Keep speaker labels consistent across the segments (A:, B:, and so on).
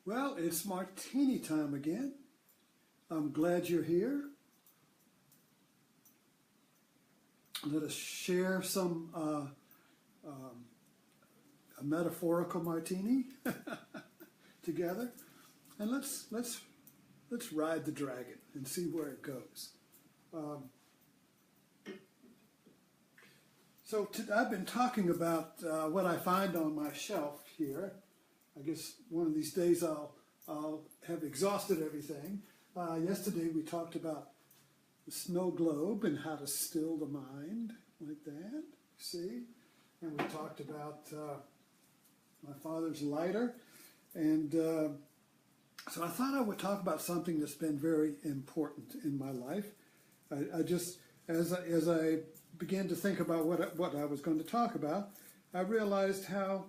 A: Well, it's martini time again. I'm glad you're here. Let us share a metaphorical martini together, and let's ride the dragon and see where it goes. I've been talking about what I find on my shelf here. I guess one of these days I'll have exhausted everything. Yesterday we talked about the snow globe and how to still the mind like that, see? And we talked about my father's lighter. And so I thought I would talk about something that's been very important in my life. I just, as I began to think about what I was going to talk about, I realized how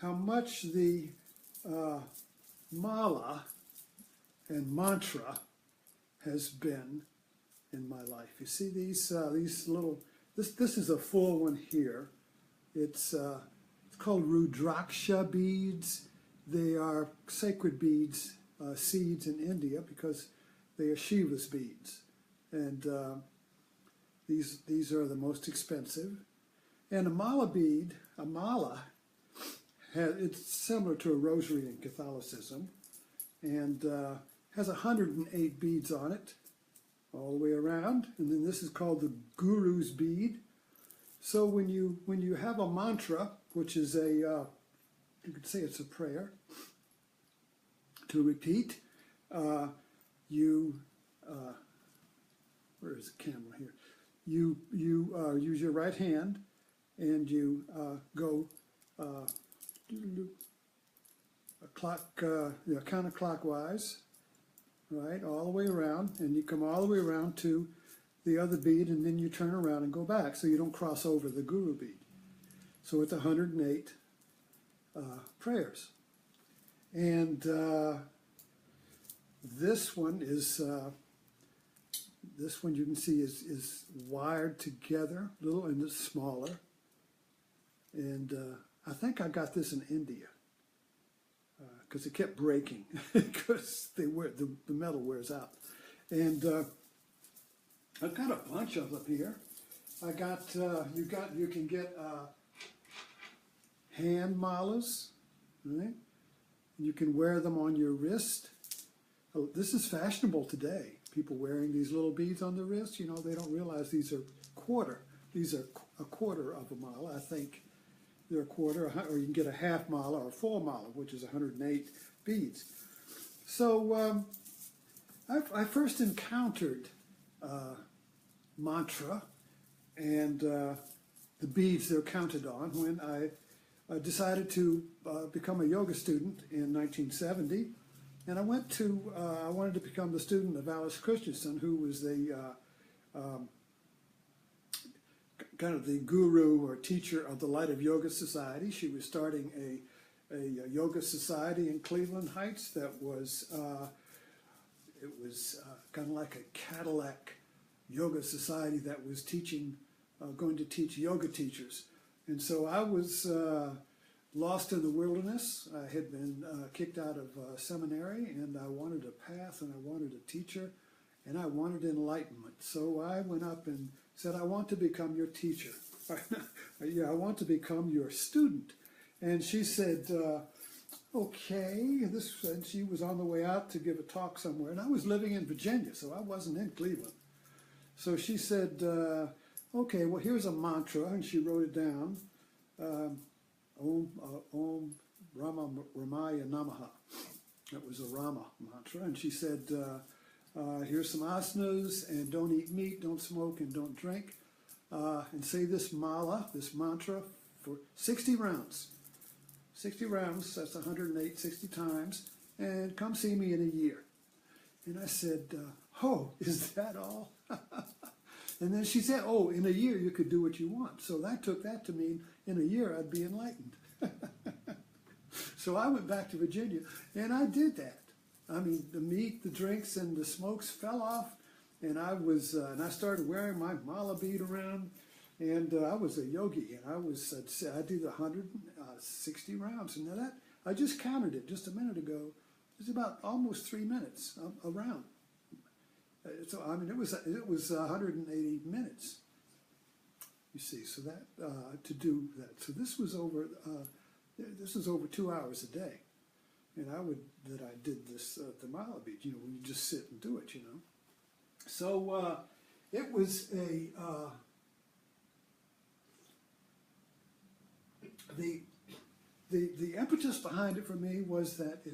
A: much the mala and mantra has been in my life. You see these little. This is a full one here. It's called Rudraksha beads. They are sacred beads, seeds in India because they are Shiva's beads, and these are the most expensive. And a mala bead, it's similar to a rosary in Catholicism, and has 108 beads on it, all the way around. And then this is called the Guru's bead. So when you have a mantra, which is you could say it's a prayer to repeat, where is the camera here? You use your right hand and you go counterclockwise, right, all the way around, and you come all the way around to the other bead, and then you turn around and go back, so you don't cross over the Guru bead. So it's 108 prayers, and this one you can see is wired together, little, and it's smaller, and I think I got this in India because it kept breaking because the metal wears out. And I've got a bunch of them here. I got you can get hand malas, right? You can wear them on your wrist. Oh, this is fashionable today. People wearing these little beads on the wrist. You know, they don't realize these are quarter. These are a quarter of a mala, I think. They're a quarter, or you can get a half mala or a full mala, which is 108 beads. So I first encountered mantra and the beads they're counted on when I decided to become a yoga student in 1970. And I wanted to become the student of Alice Christensen, who was the kind of the guru or teacher of the Light of Yoga Society. She was starting a yoga society in Cleveland Heights that was kind of like a Cadillac yoga society that was going to teach yoga teachers. And so I was lost in the wilderness. I had been kicked out of seminary, and I wanted a path, and I wanted a teacher, and I wanted enlightenment. So I went up and said, I want to become your teacher. Yeah, I want to become your student. And she said, okay. And she was on the way out to give a talk somewhere, and I was living in Virginia, so I wasn't in Cleveland. So she said, okay, well, here's a mantra, and she wrote it down. Om Rama Ramaya Namaha. That was a Rama mantra. And she said, here's some asanas, and don't eat meat, don't smoke, and don't drink. And say this mala, this mantra, for 60 rounds. 60 rounds, that's 108, 60 times. And come see me in a year. And I said, oh, is that all? And then she said, oh, in a year you could do what you want. So I took that to mean in a year I'd be enlightened. So I went back to Virginia, and I did that. I mean, the meat, the drinks, and the smokes fell off, and I started wearing my mala bead around, and I was a yogi, and I did 160 rounds, and that I just counted it just a minute ago. It's about almost 3 minutes around. So I mean, it was 180 minutes. You see, so that to do that. So this was over 2 hours a day, and I did this at the Mile Beach. You know, when you just sit and do it. You know, so it was the impetus behind it for me was that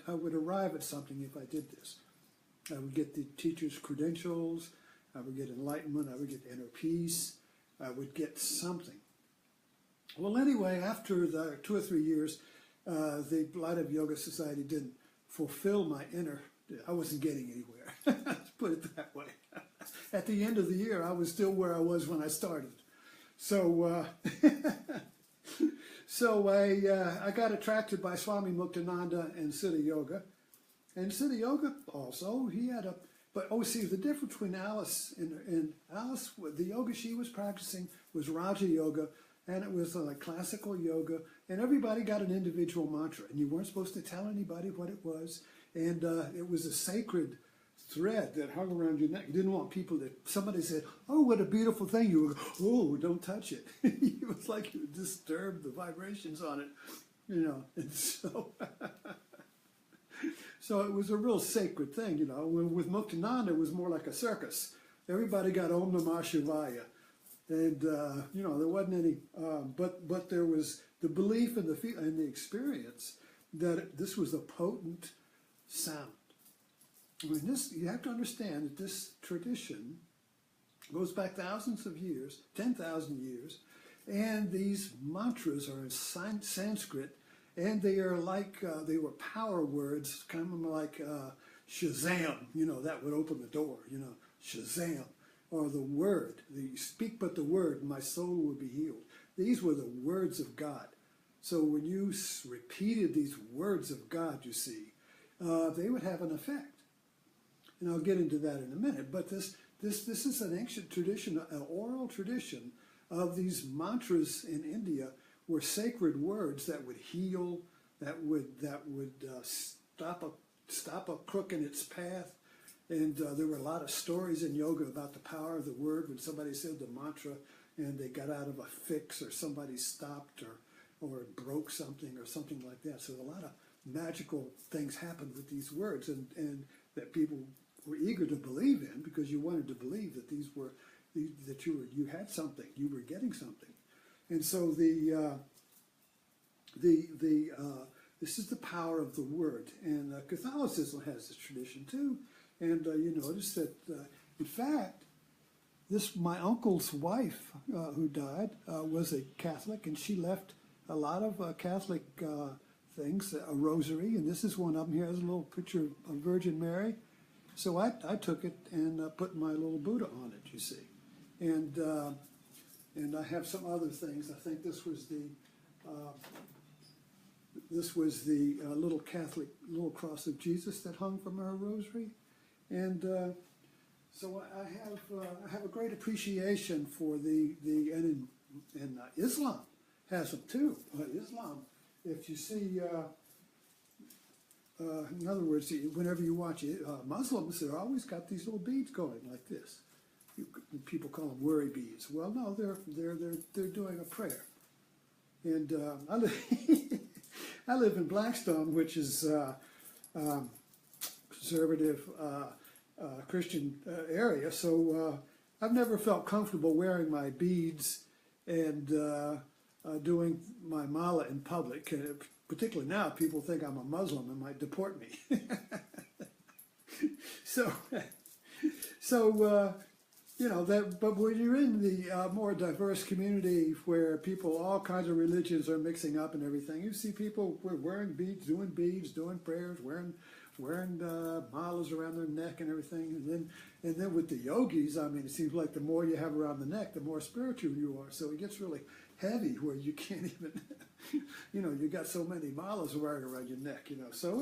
A: I would arrive at something if I did this. I would get the teacher's credentials, I would get enlightenment, I would get inner peace, I would get something. Well, anyway, after the 2 or 3 years, the Light of Yoga Society didn't fulfill my inner, I wasn't getting anywhere, let's put it that way. At the end of the year, I was still where I was when I started. So, I got attracted by Swami Muktananda and Siddha Yoga. And Siddha Yoga also, he had see, the difference between Alice and Alice, the yoga she was practicing was Raja Yoga, and it was like classical yoga, and everybody got an individual mantra, and you weren't supposed to tell anybody what it was, and it was a sacred thread that hung around your neck. You didn't want people that, somebody said, oh, what a beautiful thing, you would go, oh, don't touch it. It was like you would disturb the vibrations on it, you know, and so... So it was a real sacred thing, you know. With Muktananda, it was more like a circus. Everybody got Om Namah Shivaya. And, you know, there wasn't any, but there was the belief and the experience that this was a potent sound. I mean, you have to understand that this tradition goes back thousands of years, 10,000 years, and these mantras are in Sanskrit. And they are like, they were power words, kind of like Shazam, you know, that would open the door, you know, Shazam. Or the word, speak but the word, my soul will be healed. These were the words of God. So when you repeated these words of God, you see, they would have an effect. And I'll get into that in a minute. But this is an ancient tradition, an oral tradition of these mantras in India, were sacred words that would heal, that would stop a crook in its path. And there were a lot of stories in yoga about the power of the word. When somebody said the mantra and they got out of a fix, or somebody stopped, or broke something, or something like that. So a lot of magical things happened with these words, and that people were eager to believe in, because you wanted to believe that that you had something, you were getting something. And so this is the power of the word. And Catholicism has this tradition too. And you notice that, in fact, my uncle's wife, who died, was a Catholic, and she left a lot of Catholic things, a rosary, and this is one of them. Here has a little picture of Virgin Mary. So I took it and put my little Buddha on it, you see. And I have some other things. I think this was the little Catholic little cross of Jesus that hung from her rosary, and so I have a great appreciation for and Islam has them too. Islam, if you see, in other words, whenever you watch Muslims, they're always got these little beads going like this. People call them worry beads. Well, no, they're doing a prayer. And I live in Blackstone, which is conservative Christian area. So I've never felt comfortable wearing my beads and doing my mala in public. Particularly now, people think I'm a Muslim and might deport me. So. You know, but when you're in the more diverse community where people, all kinds of religions are mixing up and everything, you see people wearing beads, doing prayers, wearing malas around their neck and everything. And then with the yogis, I mean, it seems like the more you have around the neck, the more spiritual you are. So it gets really heavy where you can't even, you know, you got so many malas wearing around your neck, you know. So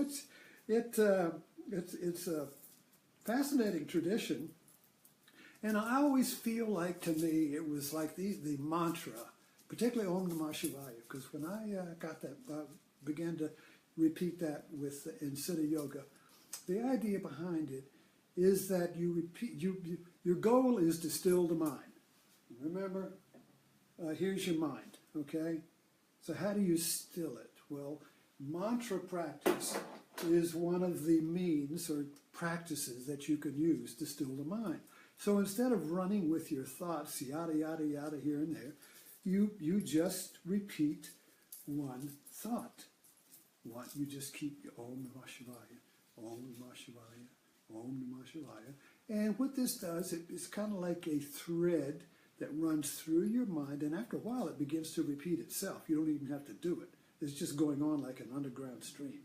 A: it's a fascinating tradition. And I always feel like, to me, it was like the mantra, particularly Om Namah Shivaya, because when I got that, began to repeat that with in Siddha Yoga. The idea behind it is that you repeat. Your goal is to still the mind. Remember, here's your mind. Okay, so how do you still it? Well, mantra practice is one of the means or practices that you can use to still the mind. So instead of running with your thoughts, yada, yada, yada, here and there, you just repeat one thought. You just keep Om Namah Shivaya, Om Namah Shivaya, Om Namah Shivaya. And what this does, it's kind of like a thread that runs through your mind, and after a while it begins to repeat itself. You don't even have to do it. It's just going on like an underground stream.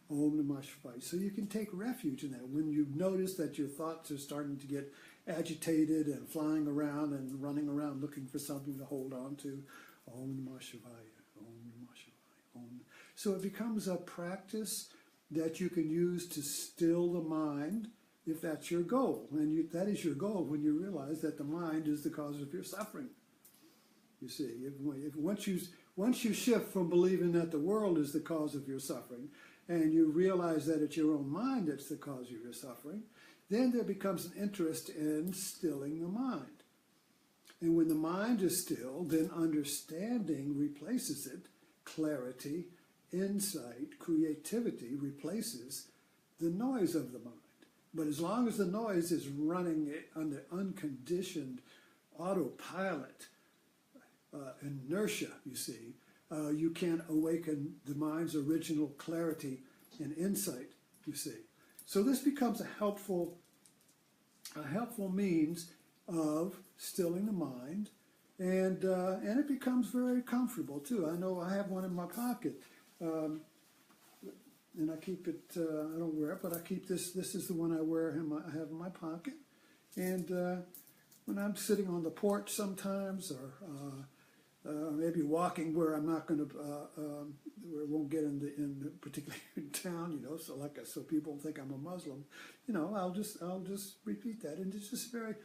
A: Om Namah Shivaya. So you can take refuge in that. When you notice that your thoughts are starting to get agitated and flying around and running around looking for something to hold on to, Om Namah Shivaya, Om Namah Shivaya, Om. So it becomes a practice that you can use to still the mind if that's your goal. And that is your goal when you realize that the mind is the cause of your suffering. You see, once you shift from believing that the world is the cause of your suffering, and you realize that it's your own mind that's the cause of your suffering, then there becomes an interest in stilling the mind. And when the mind is still, then understanding replaces it. Clarity, insight, creativity replaces the noise of the mind. But as long as the noise is running under unconditioned autopilot, inertia, you see, you can't awaken the mind's original clarity and insight, you see. So this becomes a helpful means of stilling the mind, and it becomes very comfortable too. I know I have one in my pocket, and I keep it. I don't wear it, but I keep this. This is the one I have in my pocket, and when I'm sitting on the porch sometimes, or maybe walking where I'm not going to, where it won't get in particularly in town, you know, so people think I'm a Muslim, you know, I'll just repeat that, and it's just very,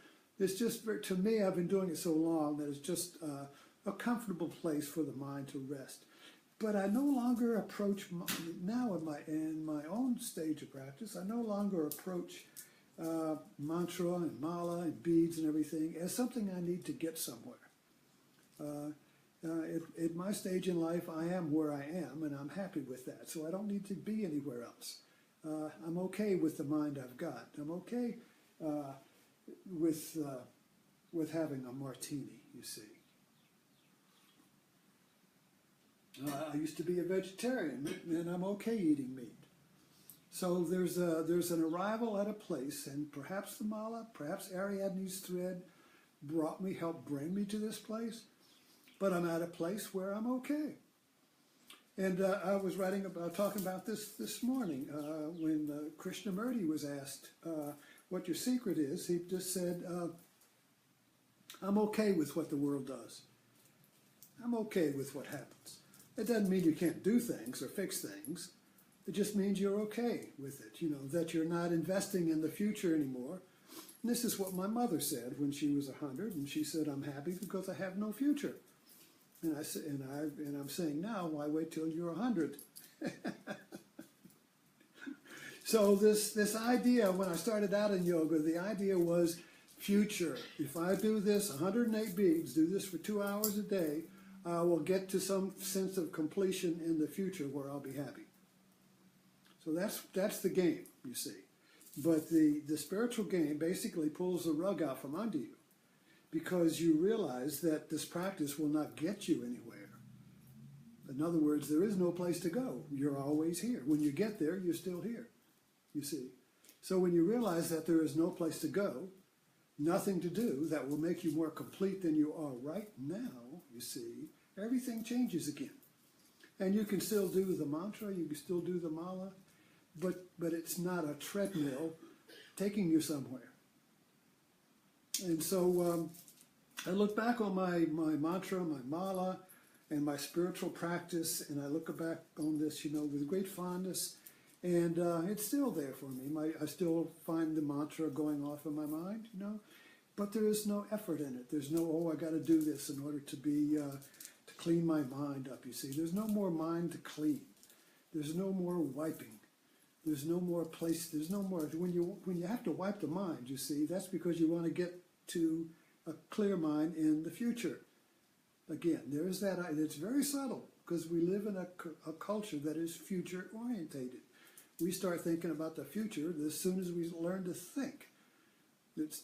A: to me, I've been doing it so long that it's just a comfortable place for the mind to rest. But I no longer approach now in my own stage of practice. I no longer approach mantra and mala and beads and everything as something I need to get somewhere. At my stage in life, I am where I am, and I'm happy with that. So I don't need to be anywhere else. I'm okay with the mind I've got. I'm okay with having a martini, you see. I used to be a vegetarian, and I'm okay eating meat. So there's an arrival at a place, and perhaps the mala, perhaps Ariadne's thread helped bring me to this place. But I'm at a place where I'm okay. And I was talking about this morning when Krishnamurti was asked what your secret is. He just said, I'm okay with what the world does. I'm okay with what happens. It doesn't mean you can't do things or fix things. It just means you're okay with it, you know, that you're not investing in the future anymore. And this is what my mother said when she was 100, and she said, I'm happy because I have no future. And I'm saying now, why wait till you're 100? So this idea, when I started out in yoga, the idea was future. If I do this 108 beads, do this for 2 hours a day, I will get to some sense of completion in the future where I'll be happy. So that's the game, you see. But the spiritual game basically pulls the rug out from under you, because you realize that this practice will not get you anywhere. In other words, there is no place to go. You're always here. When you get there, you're still here, you see. So when you realize that there is no place to go, nothing to do that will make you more complete than you are right now, you see, everything changes again. And you can still do the mantra, you can still do the mala, but it's not a treadmill taking you somewhere. And so I look back on my mantra, my mala, and my spiritual practice, and I look back on this, you know, with great fondness, and it's still there for me. I still find the mantra going off in my mind, you know, but there is no effort in it. There's no, I got to do this in order to clean my mind up, you see. There's no more mind to clean. There's no more wiping. There's no more place. There's no more. When you have to wipe the mind, you see, that's because you want to get to a clear mind in the future. Again, there's that. It's very subtle because we live in a culture that is future orientated. We start thinking about the future as soon as we learn to think.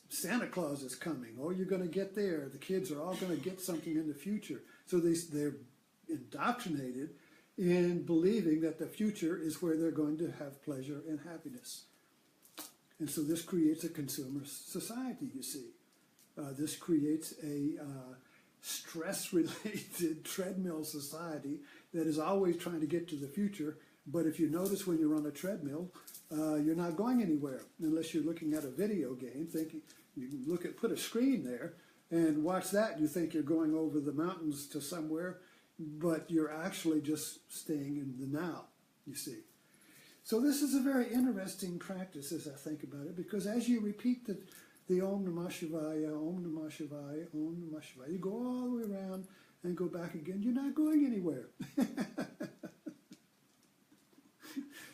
A: Santa Claus is coming. Oh, you're going to get there. The kids are all going to get something in the future. So they're indoctrinated in believing that the future is where they're going to have pleasure and happiness. And so this creates a consumer society, you see. This creates a stress-related treadmill society that is always trying to get to the future. But if you notice when you're on a treadmill, you're not going anywhere unless you're looking at a video game, thinking you can put a screen there and watch that. You think you're going over the mountains to somewhere, but you're actually just staying in the now, you see. So this is a very interesting practice as I think about it, because as you repeat the Om Namah Shivaya, Om Namah Shivaya, Om Namah Shivaya, you go all the way around and go back again. You're not going anywhere.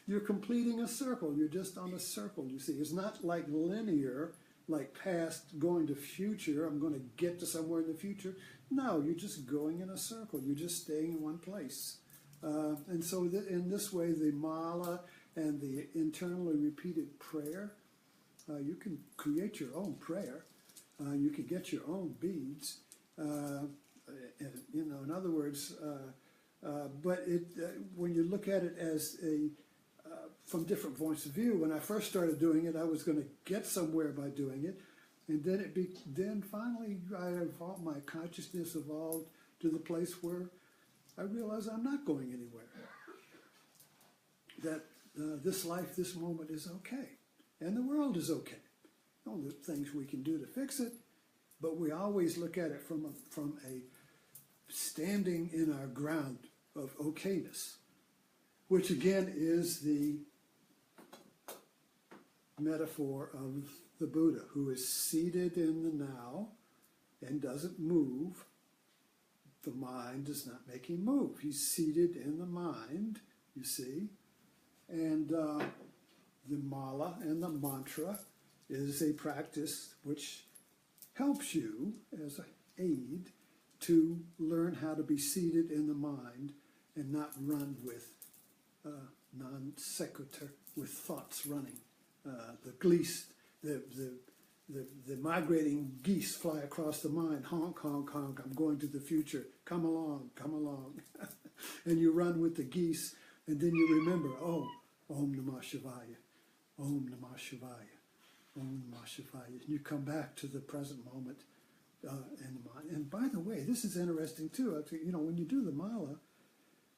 A: You're completing a circle. You're just on a circle, you see. It's not like linear, like past going to future. I'm going to get to somewhere in the future. No, you're just going in a circle. You're just staying in one place. And so in this way, the mala and the internally repeated prayer, you can create your own prayer. You can get your own beads. And, in other words, but when you look at it as from different points of view, when I first started doing it, I was going to get somewhere by doing it, and then finally my consciousness evolved to the place where I realized I'm not going anywhere. That this life, this moment is okay, and the world is okay. All the things we can do to fix it, but we always look at it from a standing in our ground of okayness, which again is the metaphor of the Buddha, who is seated in the now and doesn't move. The mind does not make him move. He's seated in the mind, you see. And the mala and the mantra is a practice which helps you as an aid to learn how to be seated in the mind and not run with non sequitur, with thoughts running. The migrating geese fly across the mind. Honk, honk, honk. I'm going to the future. Come along, come along. And you run with the geese, and then you remember, oh, Om Namah Shivaya, Om Namah Shivaya, Om Namah Shivaya. And you come back to the present moment in the mind. And by the way, this is interesting too. You know, when you do the mala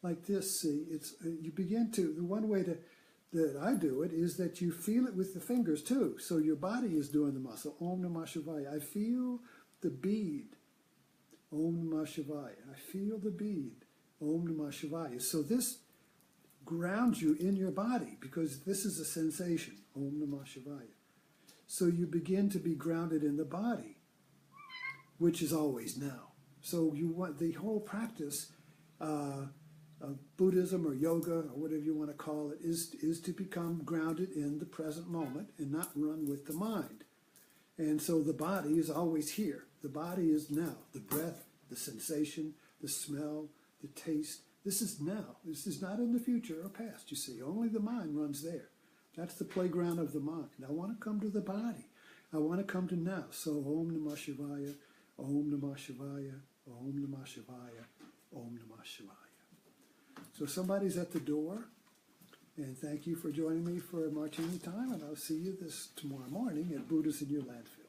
A: like this, see, you begin to. The one way that I do it is that you feel it with the fingers too. So your body is doing the muscle. Om Namah Shivaya. I feel the bead. Om Namah Shivaya. I feel the bead. Om Namah Shivaya. So this grounds you in your body because this is a sensation. Om Namah Shivaya. So you begin to be grounded in the body, which is always now. So you want the whole practice of Buddhism or yoga or whatever you want to call it is to become grounded in the present moment and not run with the mind. And so the body is always here. The body is now. The breath, the sensation, the smell, the taste. This is now. This is not in the future or past, you see. Only the mind runs there. That's the playground of the mind. I want to come to the body. I want to come to now. So Om Namah Shivaya, Om Namah Shivaya, Om Namah Shivaya, Om Namah Shivaya. So somebody's at the door, and thank you for joining me for Martini Time, and I'll see you this tomorrow morning at Buddha's in Your Landfill.